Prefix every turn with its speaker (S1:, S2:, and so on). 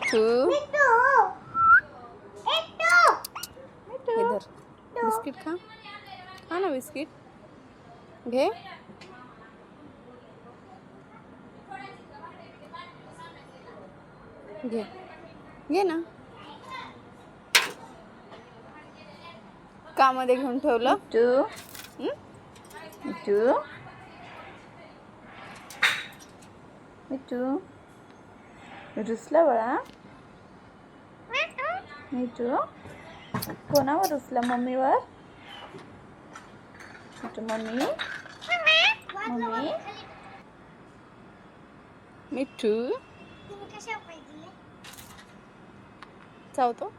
S1: मिठू इधर बिस्किट खा, खा ना बिस्किट, घे. घे घे ना. का मध्ये घेऊन ठेवलं
S2: मिठू मिठू मिठू रुसला बाळा. मिठू कोणावर रुसला? मम्मीवर. मिठू मम्मी मम्मी.
S1: मिठू चावतो.